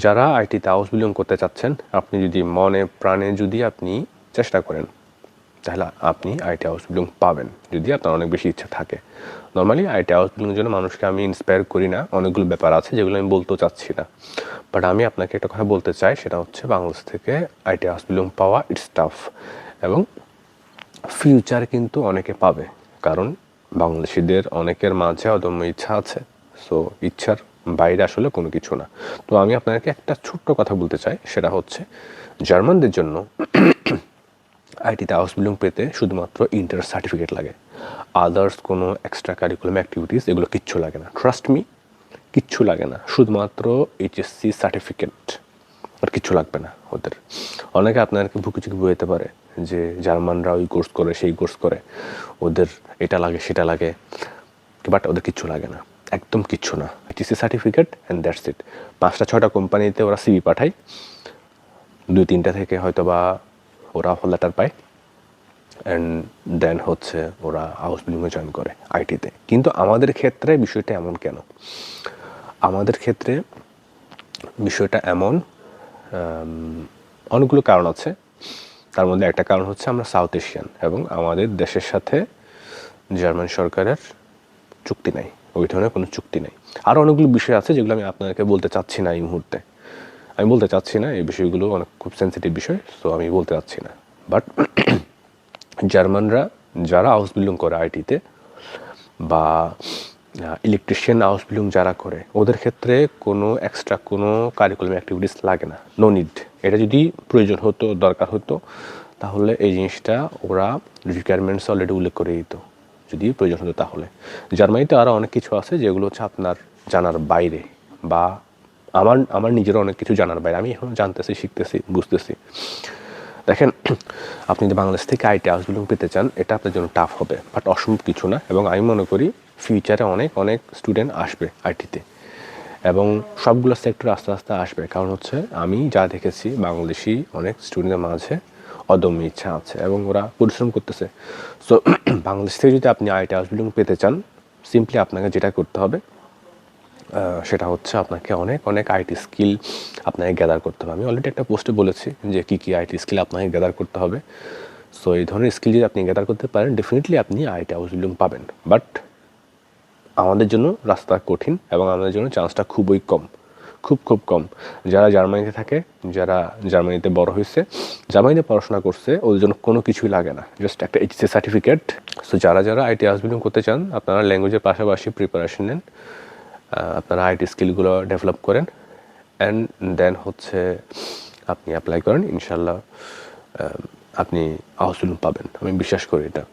যারা আইটিতে house building করতে চাচ্ছেন, আপনি যদি মনে প্রাণে যদি আপনি চেষ্টা করেন, তাহলে আপনি আইটি হাউস বিল্ডিং পাবেন, যদি আপনার অনেক বেশি ইচ্ছা থাকে। নর্মালি আইটি হাউস বিল্ডিংয়ের জন্য মানুষকে আমি ইন্সপায়ার করি না, অনেকগুলো ব্যাপার আছে যেগুলো আমি বলতেও চাচ্ছি না। বাট আমি আপনাকে একটা কথা বলতে চাই, সেটা হচ্ছে বাংলাদেশ থেকে আইটি হাউস বিল্ডিং পাওয়া ইটস টাফ, এবং ফিউচার কিন্তু অনেকে পাবে, কারণ বাংলাদেশিদের অনেকের মাঝে অদম্য ইচ্ছা আছে। সো ইচ্ছার বাইরে আসলে কোনো কিছু না। তো আমি আপনাকে একটা ছোট্ট কথা বলতে চাই, সেটা হচ্ছে জার্মানদের জন্য আইটিতে হাউস বিল্ডিং পেতে শুধুমাত্র ইন্টার সার্টিফিকেট লাগে, আদার্স কোনো এক্সট্রা কারিকুলাম অ্যাক্টিভিটিস এগুলো কিচ্ছু লাগে না। ট্রাস্ট মি, কিচ্ছু লাগে না, শুধুমাত্র এইচএসসি সার্টিফিকেট, আর কিছু লাগবে না ওদের। অনেকে আপনাকে ভুকিচুকি বইতে পারে যে জার্মানরা ওই কোর্স করে সেই কোর্স করে, ওদের এটা লাগে সেটা লাগে, বাট ওদের কিচ্ছু লাগে না, একদম কিচ্ছু না। HSC certificate and that's it. 5-6টা কোম্পানিতে ওরা সিভি পাঠায়, 2-3টা থেকে হয়তো বা ওরা অফার লেটার পায়, অ্যান্ড দেন হচ্ছে ওরা হাউস বিল্ডিংয়ে জয়েন করে আইটিতে। কিন্তু আমাদের ক্ষেত্রে বিষয়টা এমন কেন? আমাদের ক্ষেত্রে বিষয়টা এমন, অনেকগুলো কারণ আছে। তার মধ্যে একটা কারণ হচ্ছে আমরা সাউথ এশিয়ান, এবং আমাদের দেশের সাথে জার্মান সরকারের চুক্তি নাই, ওই ধরনের কোনো চুক্তি নাই। আরও অনেকগুলো বিষয় আছে যেগুলো আমি আপনাদেরকে বলতে চাচ্ছি না এই মুহূর্তে। আমি বলতে চাচ্ছি না, এই বিষয়গুলো অনেক খুব সেন্সিটিভ বিষয়, সো আমি বলতে চাচ্ছি না। বাট জার্মানরা যারা হাউস বিল্ডিং করে আইটিতে, বা ইলেকট্রিশিয়ান হাউস বিল্ডিং যারা করে, ওদের ক্ষেত্রে কোনো এক্সট্রা কোনো কারিকুলাম অ্যাক্টিভিটিস লাগে না, নো নিড। এটা যদি প্রয়োজন হতো, দরকার হতো, তাহলে এই জিনিসটা ওরা রিকোয়ারমেন্টস অলরেডি উল্লেখ করে দিত, যদি প্রয়োজন হতো। তাহলে জার্মানিতে আরও অনেক কিছু আছে যেগুলো হচ্ছে আপনার জানার বাইরে, বা আমার নিজেরও অনেক কিছু জানার বাইরে। আমি এখন জানতেছি, শিখতেছি, বুঝতেছি। দেখেন, আপনি যদি বাংলাদেশ থেকে আইটি হাউস বিল্ডিং পেতে চান, এটা আপনার জন্য টাফ হবে, বাট অসম্ভব কিছু না। এবং আমি মনে করি ফিউচারে অনেক অনেক স্টুডেন্ট আসবে আইটিতে, এবং সবগুলো সেক্টর আস্তে আস্তে আসবে। কারণ হচ্ছে আমি যা দেখেছি, বাংলাদেশি অনেক স্টুডেন্টের মাঝে অদম্য ইচ্ছা আছে এবং ওরা পরিশ্রম করতেছে। সো বাংলাদেশ থেকে যদি আপনি আইটি হাউস বিল্ডিং পেতে চান, সিম্পলি আপনাকে যেটা করতে হবে সেটা হচ্ছে আপনাকে অনেক অনেক আইটি স্কিল আপনাকে গ্যাদার করতে হবে। আমি অলরেডি একটা পোস্টে বলেছি যে কী কী আইটি স্কিল আপনাকে গ্যাদার করতে হবে। সো এই ধরনের স্কিল যদি আপনি গ্যাদার করতে পারেন, ডেফিনেটলি আপনি আইটি হাউস বিল্ডিং পাবেন। বাট আমাদের জন্য রাস্তা কঠিন, এবং আমাদের জন্য চান্সটা খুবই কম, খুব খুব কম। যারা জার্মানিতে থাকে, যারা জার্মানিতে বড় হয়েছে, জার্মানিতে পড়াশোনা করছে, ওদের জন্য কোনো কিছুই লাগে না, জাস্ট একটা এইচএসসি সার্টিফিকেট। সো যারা যারা আইটি হাউস বিল্ডিং করতে চান, আপনারা ল্যাঙ্গুয়েজের পাশাপাশি প্রিপারেশন নেন, আপনারা আইটি স্কিলগুলো ডেভেলপ করেন, অ্যান্ড দেন হচ্ছে আপনি অ্যাপ্লাই করেন, ইনশাল্লাহ আপনি হাউস বিল্ডিং পাবেন। আমি বিশ্বাস করি এটা।